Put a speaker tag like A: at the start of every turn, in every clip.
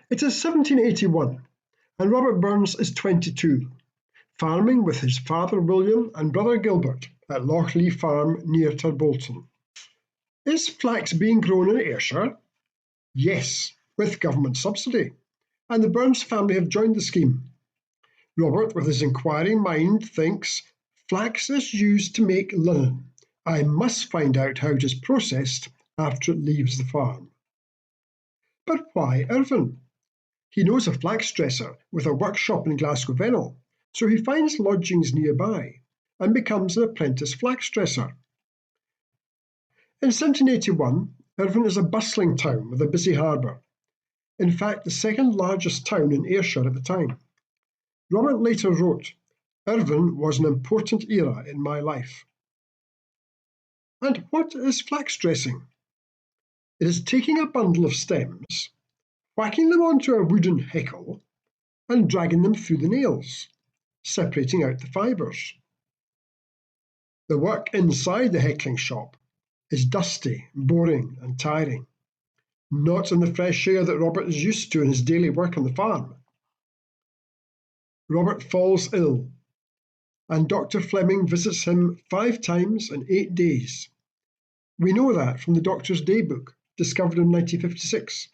A: It is 1781, and Robert Burns is 22, farming with his father William and brother Gilbert at Lochlee Farm near Tarbolton. Is flax being grown in Ayrshire? Yes, with government subsidy, and the Burns family have joined the scheme. Robert, with his inquiring mind, thinks, flax is used to make linen. I must find out how it is processed after it leaves the farm. But why Irvine? He knows a flax dresser with a workshop in Glasgow Vennel, so he finds lodgings nearby and becomes an apprentice flax dresser. In 1781, Irvine is a bustling town with a busy harbour. In fact, the second largest town in Ayrshire at the time. Robert later wrote, Irvine was an important era in my life. And what is flax dressing? It is taking a bundle of stems, whacking them onto a wooden heckle, and dragging them through the nails, separating out the fibres. The work inside the heckling shop is dusty, boring, and tiring, not in the fresh air that Robert is used to in his daily work on the farm. Robert falls ill, and Dr. Fleming visits him 5 times in 8 days. We know that from the doctor's daybook, discovered in 1956.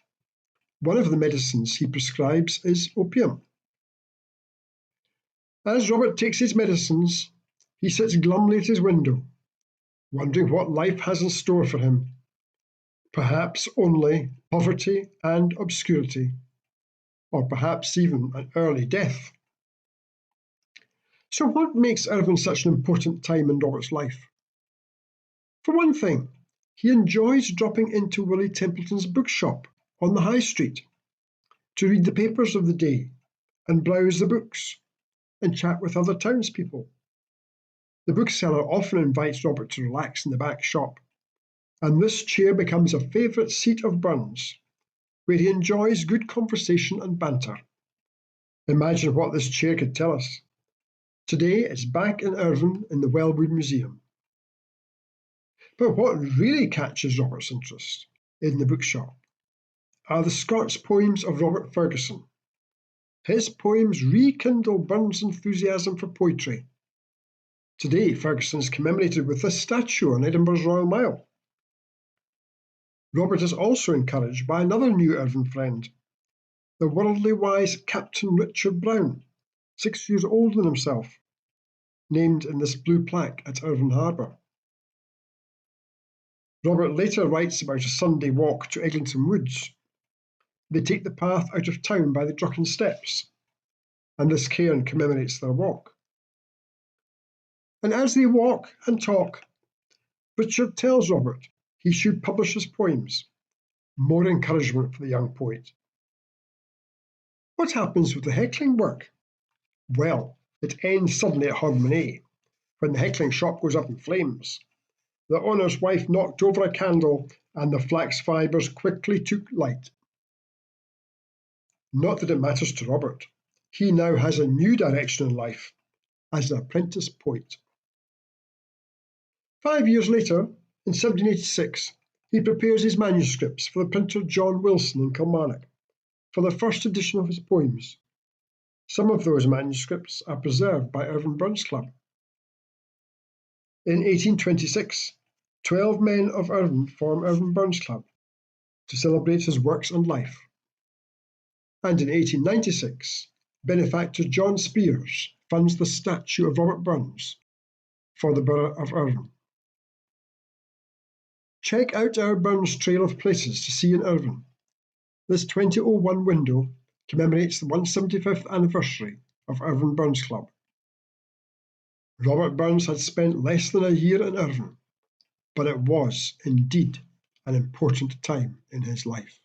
A: One of the medicines he prescribes is opium. As Robert takes his medicines, he sits glumly at his window, wondering what life has in store for him. Perhaps only poverty and obscurity, or perhaps even an early death. So what makes Irvine such an important time in Robert's life? For one thing, he enjoys dropping into Willie Templeton's bookshop on the High Street to read the papers of the day and browse the books and chat with other townspeople. The bookseller often invites Robert to relax in the back shop, and this chair becomes a favourite seat of Burns, where he enjoys good conversation and banter. Imagine what this chair could tell us. Today it's back in Irvine in the Wellwood Museum. But what really catches Robert's interest in the bookshop are the Scots poems of Robert Fergusson. His poems rekindle Burns' enthusiasm for poetry. Today, Fergusson is commemorated with this statue on Edinburgh's Royal Mile. Robert is also encouraged by another new Irvine friend, the worldly wise Captain Richard Browne, 6 years older than himself, named in this blue plaque at Irvine Harbour. Robert later writes about a Sunday walk to Eglinton Woods. They take the path out of town by the Drucken Steps, and this cairn commemorates their walk. And as they walk and talk, Richard tells Robert he should publish his poems. More encouragement for the young poet. What happens with the heckling work? Well, it ends suddenly at Hogmanay, when the heckling shop goes up in flames. The owner's wife knocked over a candle, and the flax fibres quickly took light. Not that it matters to Robert. He now has a new direction in life, as an apprentice poet. 5 years later, in 1786, he prepares his manuscripts for the printer John Wilson in Kilmarnock, for the first edition of his poems. Some of those manuscripts are preserved by Irvine Burns Club. In 1826, 12 men of Irvine form Irvine Burns Club to celebrate his works and life. And in 1896, benefactor John Spears funds the statue of Robert Burns for the borough of Irvine. Check out our Burns trail of places to see in Irvine. This 2001 window commemorates the 175th anniversary of Irvine Burns Club. Robert Burns had spent less than a year in Irvine, but it was indeed an important time in his life.